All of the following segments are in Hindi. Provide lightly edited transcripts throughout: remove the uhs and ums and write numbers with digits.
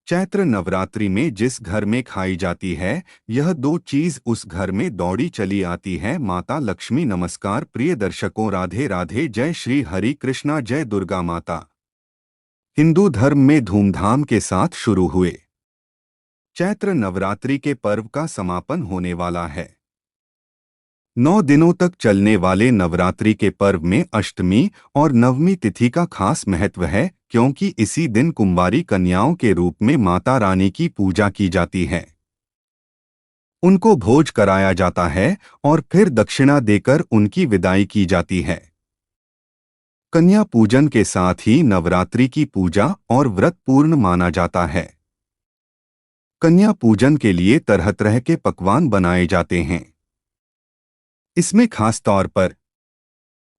चैत्र नवरात्रि में जिस घर में खाई जाती है यह दो चीज उस घर में दौड़ी चली आती है। माता लक्ष्मी। नमस्कार प्रिय दर्शकों, राधे राधे, जय श्री हरि कृष्णा, जय दुर्गा माता। हिंदू धर्म में धूमधाम के साथ शुरू हुए चैत्र नवरात्रि के पर्व का समापन होने वाला है। 9 दिनों तक चलने वाले नवरात्रि के पर्व में अष्टमी और नवमी तिथि का खास महत्व है, क्योंकि इसी दिन कुंवारी कन्याओं के रूप में माता रानी की पूजा की जाती है। उनको भोज कराया जाता है और फिर दक्षिणा देकर उनकी विदाई की जाती है। कन्या पूजन के साथ ही नवरात्रि की पूजा और व्रत पूर्ण माना जाता है। कन्या पूजन के लिए तरह तरह के पकवान बनाए जाते हैं। इसमें खास तौर पर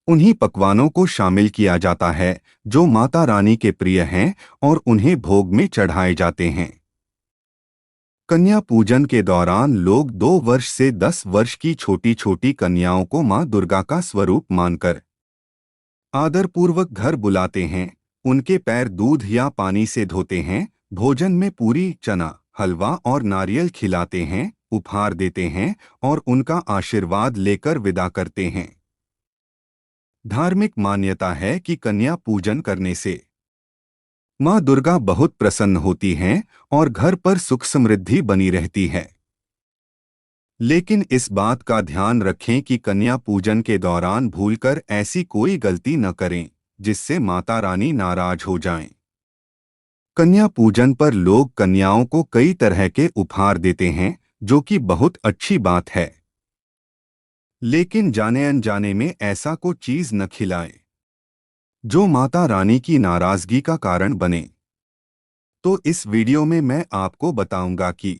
उन्हीं पकवानों को शामिल किया जाता है जो माता रानी के प्रिय हैं और उन्हें भोग में चढ़ाए जाते हैं। कन्या पूजन के दौरान लोग 2 वर्ष से 10 वर्ष की छोटी छोटी कन्याओं को मां दुर्गा का स्वरूप मानकर आदरपूर्वक घर बुलाते हैं। उनके पैर दूध या पानी से धोते हैं, भोजन में पूरी, चना, हलवा और नारियल खिलाते हैं, उपहार देते हैं और उनका आशीर्वाद लेकर विदा करते हैं। धार्मिक मान्यता है कि कन्या पूजन करने से मां दुर्गा बहुत प्रसन्न होती हैं और घर पर सुख समृद्धि बनी रहती है। लेकिन इस बात का ध्यान रखें कि कन्या पूजन के दौरान भूलकर ऐसी कोई गलती न करें जिससे माता रानी नाराज हो जाएं। कन्या पूजन पर लोग कन्याओं को कई तरह के उपहार देते हैं, जो कि बहुत अच्छी बात है। लेकिन जाने अनजाने में ऐसा कोई चीज न खिलाएं जो माता रानी की नाराजगी का कारण बने। तो इस वीडियो में मैं आपको बताऊंगा कि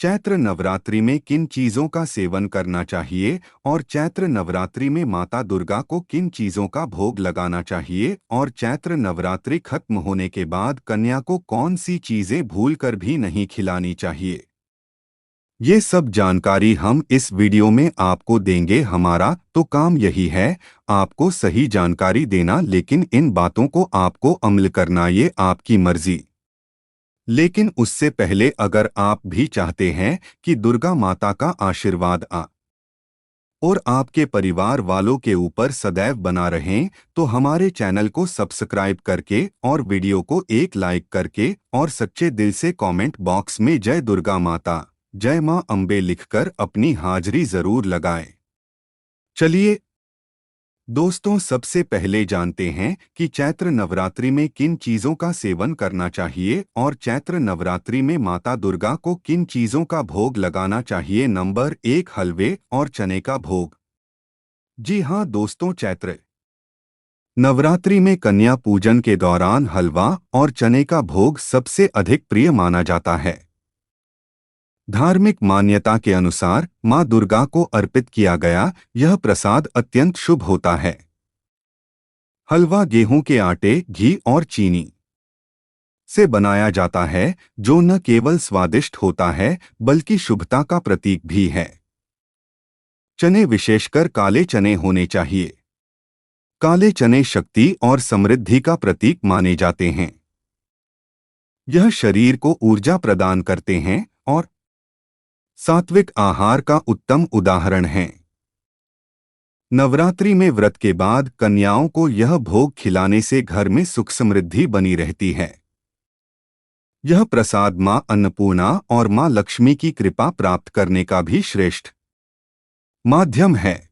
चैत्र नवरात्रि में किन चीजों का सेवन करना चाहिए और चैत्र नवरात्रि में माता दुर्गा को किन चीजों का भोग लगाना चाहिए, और चैत्र नवरात्रि खत्म होने के बाद कन्या को कौन सी चीजें भूलकर भी नहीं खिलानी चाहिए। ये सब जानकारी हम इस वीडियो में आपको देंगे। हमारा तो काम यही है आपको सही जानकारी देना, लेकिन इन बातों को आपको अमल करना ये आपकी मर्जी। लेकिन उससे पहले अगर आप भी चाहते हैं कि दुर्गा माता का आशीर्वाद और आपके परिवार वालों के ऊपर सदैव बना रहें, तो हमारे चैनल को सब्सक्राइब करके और वीडियो को एक लाइक करके और सच्चे दिल से कमेंट बॉक्स में जय दुर्गा माता, जय मां अम्बे लिखकर अपनी हाजिरी जरूर लगाएं। चलिए दोस्तों, सबसे पहले जानते हैं कि चैत्र नवरात्रि में किन चीजों का सेवन करना चाहिए और चैत्र नवरात्रि में माता दुर्गा को किन चीजों का भोग लगाना चाहिए। नंबर 1, हलवे और चने का भोग। जी हाँ दोस्तों, चैत्र नवरात्रि में कन्या पूजन के दौरान हलवा और चने का भोग सबसे अधिक प्रिय माना जाता है। धार्मिक मान्यता के अनुसार मां दुर्गा को अर्पित किया गया यह प्रसाद अत्यंत शुभ होता है। हलवा गेहूं के आटे, घी और चीनी से बनाया जाता है, जो न केवल स्वादिष्ट होता है बल्कि शुभता का प्रतीक भी है। चने, विशेषकर काले चने होने चाहिए। काले चने शक्ति और समृद्धि का प्रतीक माने जाते हैं। यह शरीर को ऊर्जा प्रदान करते हैं और सात्विक आहार का उत्तम उदाहरण है। नवरात्रि में व्रत के बाद कन्याओं को यह भोग खिलाने से घर में सुख समृद्धि बनी रहती है। यह प्रसाद मां अन्नपूर्णा और मां लक्ष्मी की कृपा प्राप्त करने का भी श्रेष्ठ माध्यम है।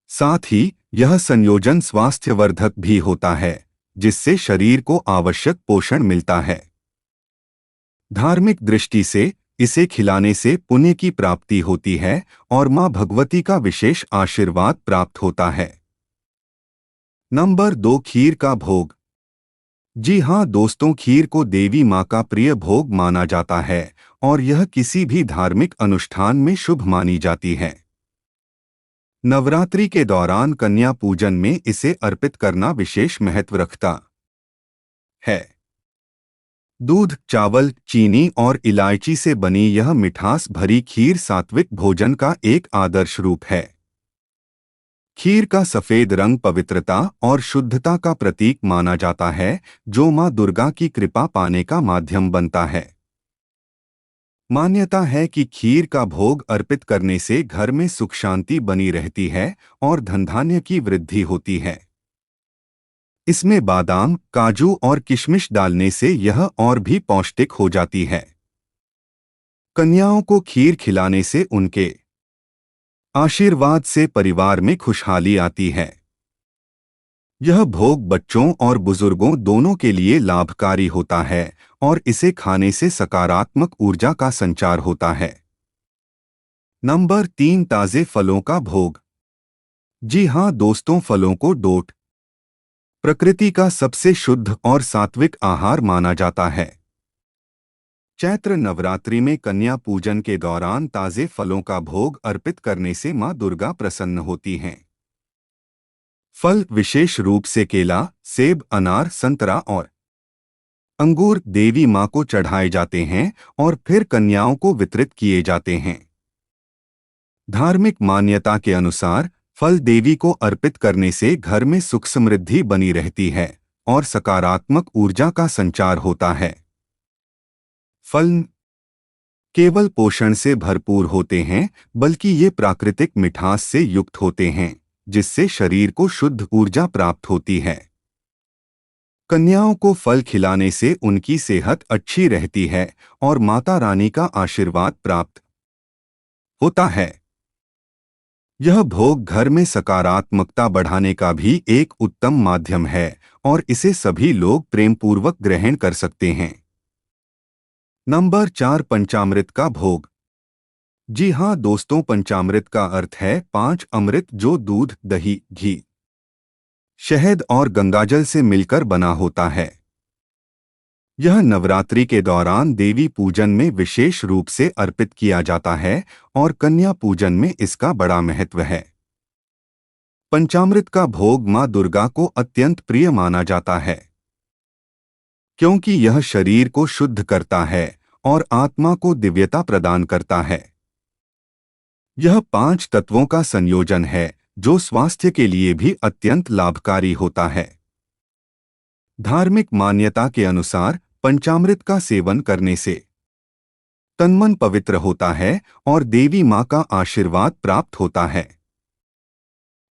साथ ही यह संयोजन स्वास्थ्यवर्धक भी होता है, जिससे शरीर को आवश्यक पोषण मिलता है। धार्मिक दृष्टि से इसे खिलाने से पुण्य की प्राप्ति होती है और मां भगवती का विशेष आशीर्वाद प्राप्त होता है। नंबर 2, खीर का भोग। जी हाँ दोस्तों, खीर को देवी मां का प्रिय भोग माना जाता है और यह किसी भी धार्मिक अनुष्ठान में शुभ मानी जाती है। नवरात्रि के दौरान कन्या पूजन में इसे अर्पित करना विशेष महत्व रखता है। दूध, चावल, चीनी और इलायची से बनी यह मिठास भरी खीर सात्विक भोजन का एक आदर्श रूप है। खीर का सफेद रंग पवित्रता और शुद्धता का प्रतीक माना जाता है, जो मां दुर्गा की कृपा पाने का माध्यम बनता है। मान्यता है कि खीर का भोग अर्पित करने से घर में सुख शांति बनी रहती है और धन धान्य की वृद्धि होती है। इसमें बादाम, काजू और किशमिश डालने से यह और भी पौष्टिक हो जाती है। कन्याओं को खीर खिलाने से उनके आशीर्वाद से परिवार में खुशहाली आती है। यह भोग बच्चों और बुजुर्गों दोनों के लिए लाभकारी होता है और इसे खाने से सकारात्मक ऊर्जा का संचार होता है। नंबर 3, ताजे फलों का भोग। जी हाँ दोस्तों, फलों को डोट प्रकृति का सबसे शुद्ध और सात्विक आहार माना जाता है। चैत्र नवरात्रि में कन्या पूजन के दौरान ताजे फलों का भोग अर्पित करने से मां दुर्गा प्रसन्न होती हैं। फल विशेष रूप से केला, सेब, अनार, संतरा और अंगूर देवी मां को चढ़ाए जाते हैं और फिर कन्याओं को वितरित किए जाते हैं। धार्मिक मान्यता के अनुसार फल देवी को अर्पित करने से घर में सुख समृद्धि बनी रहती है और सकारात्मक ऊर्जा का संचार होता है। फल केवल पोषण से भरपूर होते हैं, बल्कि ये प्राकृतिक मिठास से युक्त होते हैं, जिससे शरीर को शुद्ध ऊर्जा प्राप्त होती है। कन्याओं को फल खिलाने से उनकी सेहत अच्छी रहती है और माता रानी का आशीर्वाद प्राप्त होता है। यह भोग घर में सकारात्मकता बढ़ाने का भी एक उत्तम माध्यम है और इसे सभी लोग प्रेमपूर्वक ग्रहण कर सकते हैं। नंबर 4, पंचामृत का भोग। जी हाँ दोस्तों, पंचामृत का अर्थ है 5 अमृत, जो दूध, दही, घी, शहद और गंगाजल से मिलकर बना होता है। यह नवरात्रि के दौरान देवी पूजन में विशेष रूप से अर्पित किया जाता है और कन्या पूजन में इसका बड़ा महत्व है। पंचामृत का भोग मां दुर्गा को अत्यंत प्रिय माना जाता है, क्योंकि यह शरीर को शुद्ध करता है और आत्मा को दिव्यता प्रदान करता है। यह 5 तत्वों का संयोजन है, जो स्वास्थ्य के लिए भी अत्यंत लाभकारी होता है। धार्मिक मान्यता के अनुसार पंचामृत का सेवन करने से तन मन पवित्र होता है और देवी मां का आशीर्वाद प्राप्त होता है।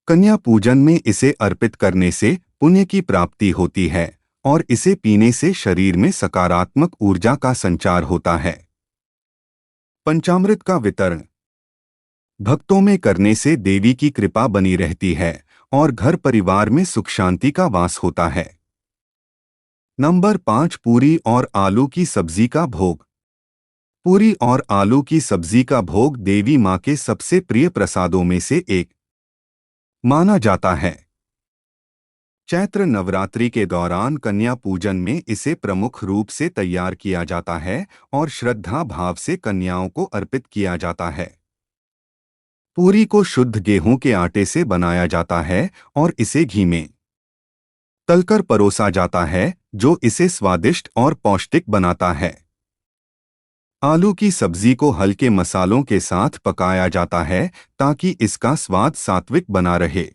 कन्या पूजन में इसे अर्पित करने से पुण्य की प्राप्ति होती है और इसे पीने से शरीर में सकारात्मक ऊर्जा का संचार होता है। पंचामृत का वितरण भक्तों में करने से देवी की कृपा बनी रहती है और घर परिवार में सुख शांति का वास होता है। नंबर 5, पूरी और आलू की सब्जी का भोग। पूरी और आलू की सब्जी का भोग देवी मां के सबसे प्रिय प्रसादों में से एक माना जाता है। चैत्र नवरात्रि के दौरान कन्या पूजन में इसे प्रमुख रूप से तैयार किया जाता है और श्रद्धा भाव से कन्याओं को अर्पित किया जाता है। पूरी को शुद्ध गेहूं के आटे से बनाया जाता है और इसे घी में तलकर परोसा जाता है, जो इसे स्वादिष्ट और पौष्टिक बनाता है। आलू की सब्जी को हल्के मसालों के साथ पकाया जाता है ताकि इसका स्वाद सात्विक बना रहे।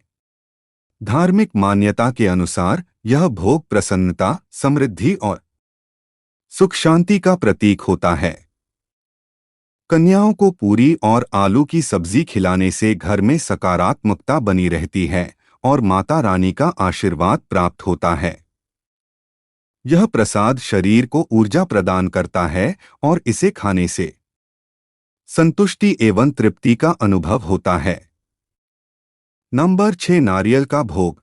धार्मिक मान्यता के अनुसार यह भोग प्रसन्नता, समृद्धि और सुख शांति का प्रतीक होता है। कन्याओं को पूरी और आलू की सब्जी खिलाने से घर में सकारात्मकता बनी रहती है और माता रानी का आशीर्वाद प्राप्त होता है। यह प्रसाद शरीर को ऊर्जा प्रदान करता है और इसे खाने से संतुष्टि एवं तृप्ति का अनुभव होता है। नंबर 6, नारियल का भोग।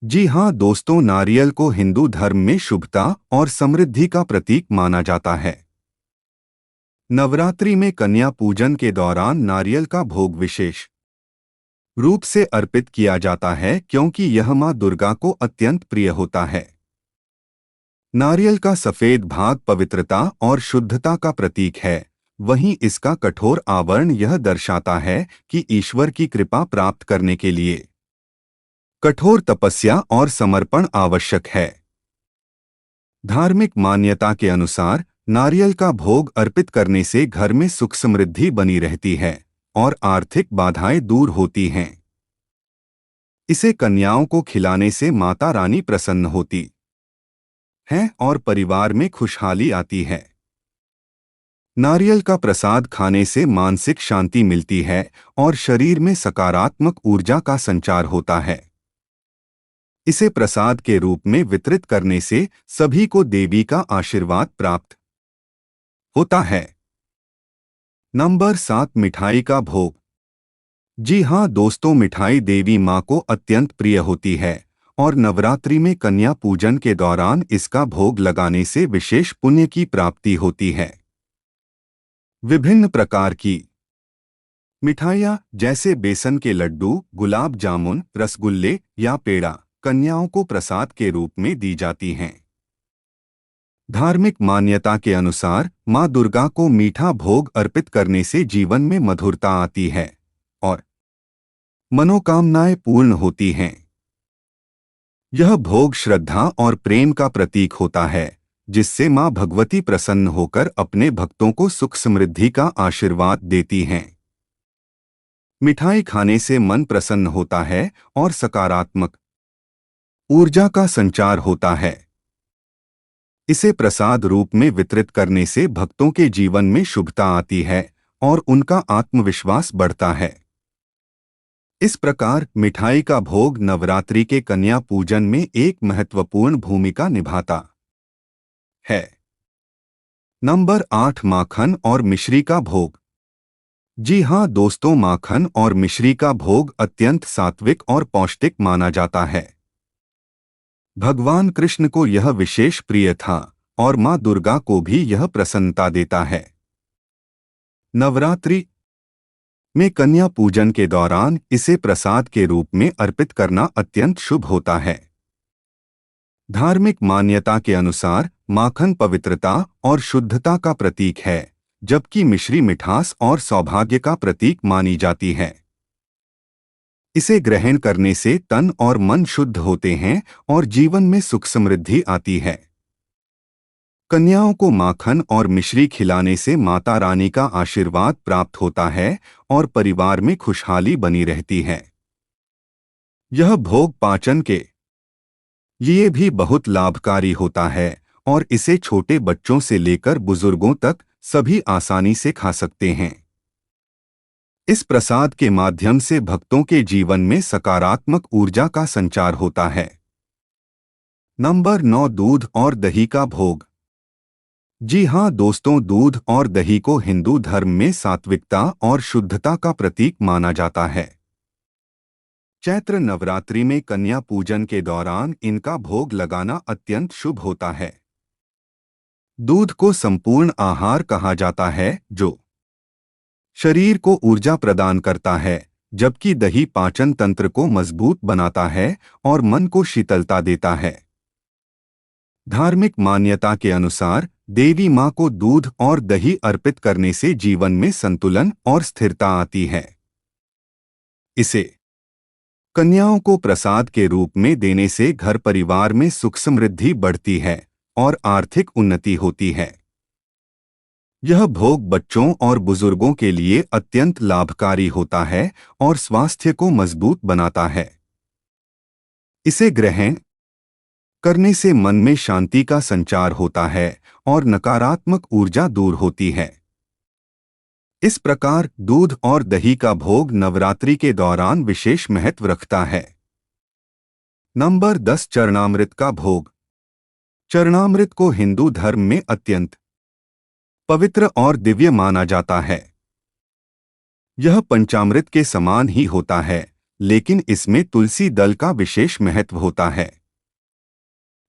जी हाँ दोस्तों, नारियल को हिंदू धर्म में शुभता और समृद्धि का प्रतीक माना जाता है। नवरात्रि में कन्या पूजन के दौरान नारियल का भोग विशेष रूप से अर्पित किया जाता है, क्योंकि यह मां दुर्गा को अत्यंत प्रिय होता है। नारियल का सफेद भाग पवित्रता और शुद्धता का प्रतीक है, वहीं इसका कठोर आवरण यह दर्शाता है कि ईश्वर की कृपा प्राप्त करने के लिए कठोर तपस्या और समर्पण आवश्यक है। धार्मिक मान्यता के अनुसार नारियल का भोग अर्पित करने से घर में सुख समृद्धि बनी रहती है और आर्थिक बाधाएं दूर होती हैं। इसे कन्याओं को खिलाने से माता रानी प्रसन्न होती है और परिवार में खुशहाली आती है। नारियल का प्रसाद खाने से मानसिक शांति मिलती है और शरीर में सकारात्मक ऊर्जा का संचार होता है। इसे प्रसाद के रूप में वितरित करने से सभी को देवी का आशीर्वाद प्राप्त होता है। नंबर 7, मिठाई का भोग। जी हाँ दोस्तों, मिठाई देवी माँ को अत्यंत प्रिय होती है और नवरात्रि में कन्या पूजन के दौरान इसका भोग लगाने से विशेष पुण्य की प्राप्ति होती है। विभिन्न प्रकार की मिठाइयाँ जैसे बेसन के लड्डू, गुलाब जामुन, रसगुल्ले या पेड़ा कन्याओं को प्रसाद के रूप में दी जाती हैं। धार्मिक मान्यता के अनुसार माँ दुर्गा को मीठा भोग अर्पित करने से जीवन में मधुरता आती है और मनोकामनाएं पूर्ण होती हैं। यह भोग श्रद्धा और प्रेम का प्रतीक होता है, जिससे माँ भगवती प्रसन्न होकर अपने भक्तों को सुख समृद्धि का आशीर्वाद देती हैं। मिठाई खाने से मन प्रसन्न होता है और सकारात्मक ऊर्जा का संचार होता है। इसे प्रसाद रूप में वितरित करने से भक्तों के जीवन में शुभता आती है और उनका आत्मविश्वास बढ़ता है। इस प्रकार मिठाई का भोग नवरात्रि के कन्या पूजन में एक महत्वपूर्ण भूमिका निभाता है। नंबर 8, माखन और मिश्री का भोग। जी हाँ दोस्तों, माखन और मिश्री का भोग अत्यंत सात्विक और पौष्टिक माना जाता है। भगवान कृष्ण को यह विशेष प्रिय था और माँ दुर्गा को भी यह प्रसन्नता देता है। नवरात्रि में कन्या पूजन के दौरान इसे प्रसाद के रूप में अर्पित करना अत्यंत शुभ होता है। धार्मिक मान्यता के अनुसार माखन पवित्रता और शुद्धता का प्रतीक है, जबकि मिश्री मिठास और सौभाग्य का प्रतीक मानी जाती है। इसे ग्रहण करने से तन और मन शुद्ध होते हैं और जीवन में सुख समृद्धि आती है। कन्याओं को माखन और मिश्री खिलाने से माता रानी का आशीर्वाद प्राप्त होता है और परिवार में खुशहाली बनी रहती है। यह भोग पाचन के लिए भी बहुत लाभकारी होता है और इसे छोटे बच्चों से लेकर बुजुर्गों तक सभी आसानी से खा सकते हैं। इस प्रसाद के माध्यम से भक्तों के जीवन में सकारात्मक ऊर्जा का संचार होता है। नंबर 9, दूध और दही का भोग। जी हाँ दोस्तों, दूध और दही को हिंदू धर्म में सात्विकता और शुद्धता का प्रतीक माना जाता है। चैत्र नवरात्रि में कन्या पूजन के दौरान इनका भोग लगाना अत्यंत शुभ होता है। दूध को संपूर्ण आहार कहा जाता है, जो शरीर को ऊर्जा प्रदान करता है, जबकि दही पाचन तंत्र को मजबूत बनाता है और मन को शीतलता देता है। धार्मिक मान्यता के अनुसार देवी माँ को दूध और दही अर्पित करने से जीवन में संतुलन और स्थिरता आती है। इसे कन्याओं को प्रसाद के रूप में देने से घर परिवार में सुख समृद्धि बढ़ती है और आर्थिक उन्नति होती है। यह भोग बच्चों और बुजुर्गों के लिए अत्यंत लाभकारी होता है और स्वास्थ्य को मजबूत बनाता है। इसे ग्रहण करने से मन में शांति का संचार होता है और नकारात्मक ऊर्जा दूर होती है। इस प्रकार दूध और दही का भोग नवरात्रि के दौरान विशेष महत्व रखता है। नंबर 10, चरणामृत का भोग। चरणामृत को हिंदू धर्म में अत्यंत पवित्र और दिव्य माना जाता है। यह पंचामृत के समान ही होता है, लेकिन इसमें तुलसी दल का विशेष महत्व होता है।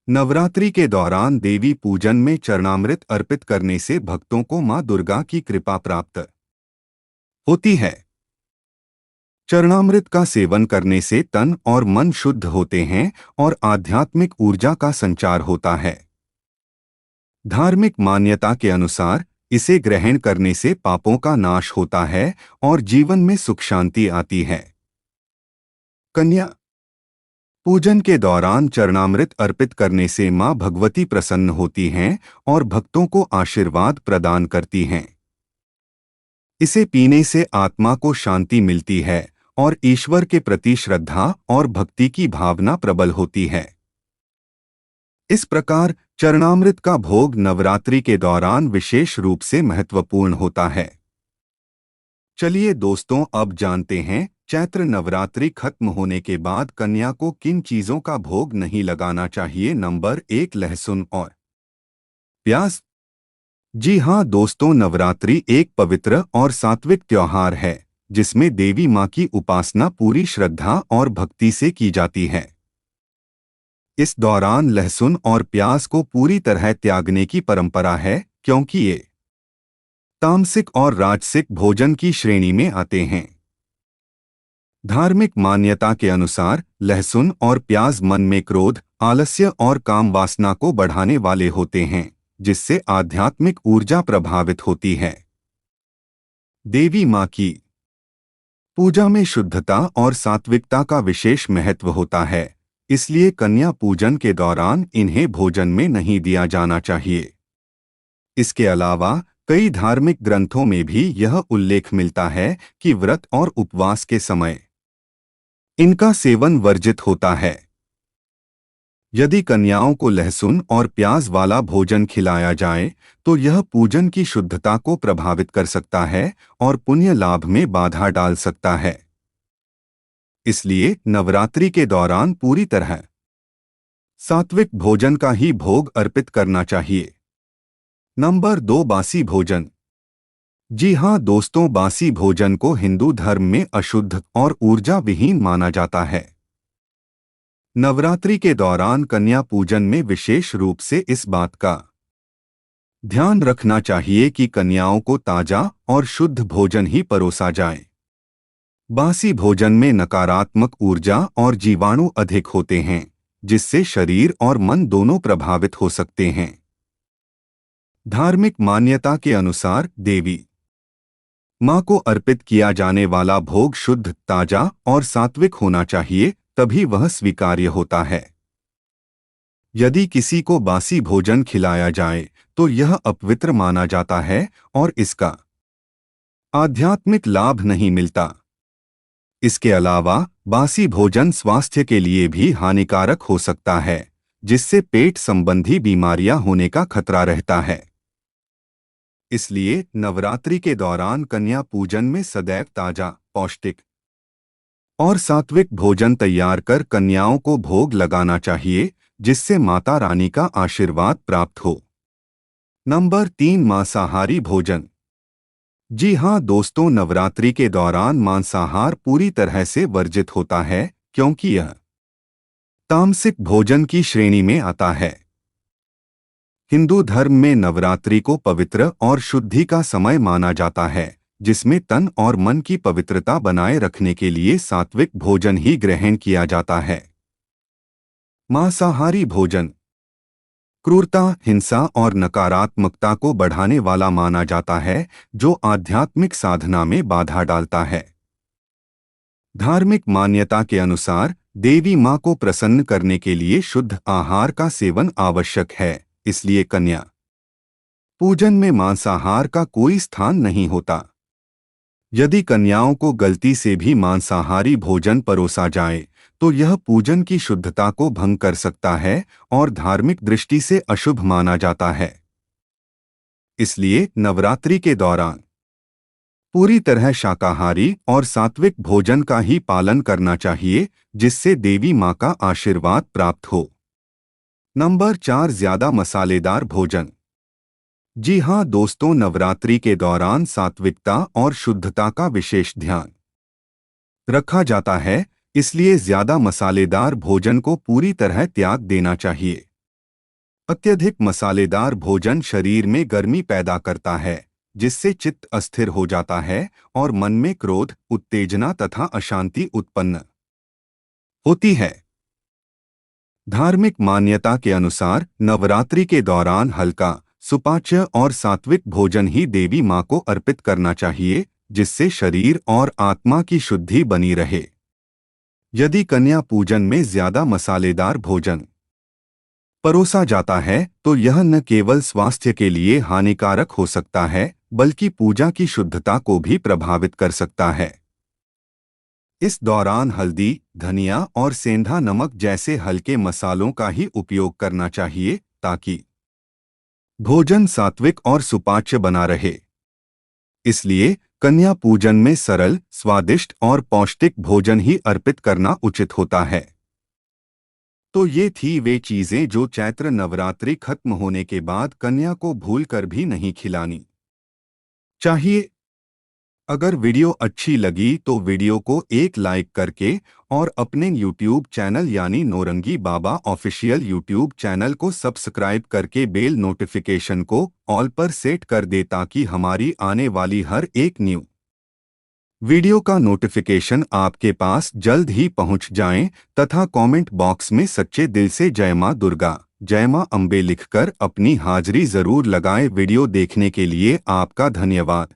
नवरात्रि के दौरान देवी पूजन में चरणामृत अर्पित करने से भक्तों को मां दुर्गा की कृपा प्राप्त होती है। चरणामृत का सेवन करने से तन और मन शुद्ध होते हैं और आध्यात्मिक ऊर्जा का संचार होता है। धार्मिक मान्यता के अनुसार इसे ग्रहण करने से पापों का नाश होता है और जीवन में सुख शांति आती है। कन्या पूजन के दौरान चरणामृत अर्पित करने से मां भगवती प्रसन्न होती हैं और भक्तों को आशीर्वाद प्रदान करती हैं। इसे पीने से आत्मा को शांति मिलती है और ईश्वर के प्रति श्रद्धा और भक्ति की भावना प्रबल होती है। इस प्रकार चरणामृत का भोग नवरात्रि के दौरान विशेष रूप से महत्वपूर्ण होता है। चलिए दोस्तों, अब जानते हैं चैत्र नवरात्रि खत्म होने के बाद कन्या को किन चीजों का भोग नहीं लगाना चाहिए। नंबर 1, लहसुन और प्याज। जी हाँ दोस्तों, नवरात्रि एक पवित्र और सात्विक त्योहार है जिसमें देवी माँ की उपासना पूरी श्रद्धा और भक्ति से की जाती है। इस दौरान लहसुन और प्याज को पूरी तरह त्यागने की परंपरा है, क्योंकि ये तामसिक और राजसिक भोजन की श्रेणी में आते हैं। धार्मिक मान्यता के अनुसार लहसुन और प्याज मन में क्रोध, आलस्य और काम वासना को बढ़ाने वाले होते हैं, जिससे आध्यात्मिक ऊर्जा प्रभावित होती है। देवी माँ की पूजा में शुद्धता और सात्विकता का विशेष महत्व होता है, इसलिए कन्या पूजन के दौरान इन्हें भोजन में नहीं दिया जाना चाहिए। इसके अलावा कई धार्मिक ग्रंथों में भी यह उल्लेख मिलता है कि व्रत और उपवास के समय इनका सेवन वर्जित होता है। यदि कन्याओं को लहसुन और प्याज वाला भोजन खिलाया जाए तो यह पूजन की शुद्धता को प्रभावित कर सकता है और पुण्य लाभ में बाधा डाल सकता है। इसलिए नवरात्रि के दौरान पूरी तरह सात्विक भोजन का ही भोग अर्पित करना चाहिए। नंबर 2, बासी भोजन। जी हाँ दोस्तों, बासी भोजन को हिंदू धर्म में अशुद्ध और ऊर्जा विहीन माना जाता है। नवरात्रि के दौरान कन्या पूजन में विशेष रूप से इस बात का ध्यान रखना चाहिए कि कन्याओं को ताजा और शुद्ध भोजन ही परोसा जाए। बासी भोजन में नकारात्मक ऊर्जा और जीवाणु अधिक होते हैं, जिससे शरीर और मन दोनों प्रभावित हो सकते हैं। धार्मिक मान्यता के अनुसार देवी माँ को अर्पित किया जाने वाला भोग शुद्ध, ताजा और सात्विक होना चाहिए, तभी वह स्वीकार्य होता है। यदि किसी को बासी भोजन खिलाया जाए तो यह अपवित्र माना जाता है और इसका आध्यात्मिक लाभ नहीं मिलता। इसके अलावा बासी भोजन स्वास्थ्य के लिए भी हानिकारक हो सकता है, जिससे पेट संबंधी बीमारियां होने का खतरा रहता है। इसलिए नवरात्रि के दौरान कन्या पूजन में सदैव ताजा, पौष्टिक और सात्विक भोजन तैयार कर कन्याओं को भोग लगाना चाहिए, जिससे माता रानी का आशीर्वाद प्राप्त हो। नंबर 3, मांसाहारी भोजन। जी हाँ दोस्तों, नवरात्रि के दौरान मांसाहार पूरी तरह से वर्जित होता है, क्योंकि यह तामसिक भोजन की श्रेणी में आता है। हिंदू धर्म में नवरात्रि को पवित्र और शुद्धि का समय माना जाता है, जिसमें तन और मन की पवित्रता बनाए रखने के लिए सात्विक भोजन ही ग्रहण किया जाता है। मांसाहारी भोजन क्रूरता, हिंसा और नकारात्मकता को बढ़ाने वाला माना जाता है, जो आध्यात्मिक साधना में बाधा डालता है। धार्मिक मान्यता के अनुसार देवी माँ को प्रसन्न करने के लिए शुद्ध आहार का सेवन आवश्यक है, इसलिए कन्या पूजन में मांसाहार का कोई स्थान नहीं होता। यदि कन्याओं को गलती से भी मांसाहारी भोजन परोसा जाए तो यह पूजन की शुद्धता को भंग कर सकता है और धार्मिक दृष्टि से अशुभ माना जाता है। इसलिए नवरात्रि के दौरान पूरी तरह शाकाहारी और सात्विक भोजन का ही पालन करना चाहिए, जिससे देवी माँ का आशीर्वाद प्राप्त हो। नंबर 4, ज्यादा मसालेदार भोजन। जी हाँ दोस्तों, नवरात्रि के दौरान सात्विकता और शुद्धता का विशेष ध्यान रखा जाता है, इसलिए ज्यादा मसालेदार भोजन को पूरी तरह त्याग देना चाहिए। अत्यधिक मसालेदार भोजन शरीर में गर्मी पैदा करता है, जिससे चित्त अस्थिर हो जाता है और मन में क्रोध, उत्तेजना तथा अशांति उत्पन्न होती है। धार्मिक मान्यता के अनुसार नवरात्रि के दौरान हल्का, सुपाच्य और सात्विक भोजन ही देवी माँ को अर्पित करना चाहिए, जिससे शरीर और आत्मा की शुद्धि बनी रहे। यदि कन्या पूजन में ज्यादा मसालेदार भोजन परोसा जाता है तो यह न केवल स्वास्थ्य के लिए हानिकारक हो सकता है, बल्कि पूजा की शुद्धता को भी प्रभावित कर सकता है। इस दौरान हल्दी, धनिया और सेंधा नमक जैसे हल्के मसालों का ही उपयोग करना चाहिए ताकि भोजन सात्विक और सुपाच्य बना रहे। इसलिए कन्या पूजन में सरल, स्वादिष्ट और पौष्टिक भोजन ही अर्पित करना उचित होता है। तो ये थी वे चीजें जो चैत्र नवरात्रि खत्म होने के बाद कन्या को भूलकर भी नहीं खिलानी चाहिए। अगर वीडियो अच्छी लगी तो वीडियो को एक लाइक करके और अपने YouTube चैनल यानी नौरंगी बाबा ऑफिशियल YouTube चैनल को सब्सक्राइब करके बेल नोटिफिकेशन को ऑल पर सेट कर दे ताकि हमारी आने वाली हर एक न्यू वीडियो का नोटिफिकेशन आपके पास जल्द ही पहुंच जाए तथा कमेंट बॉक्स में सच्चे दिल से जय मां दुर्गा, जय मां अम्बे लिखकर अपनी हाजिरी जरूर लगाएं। वीडियो देखने के लिए आपका धन्यवाद।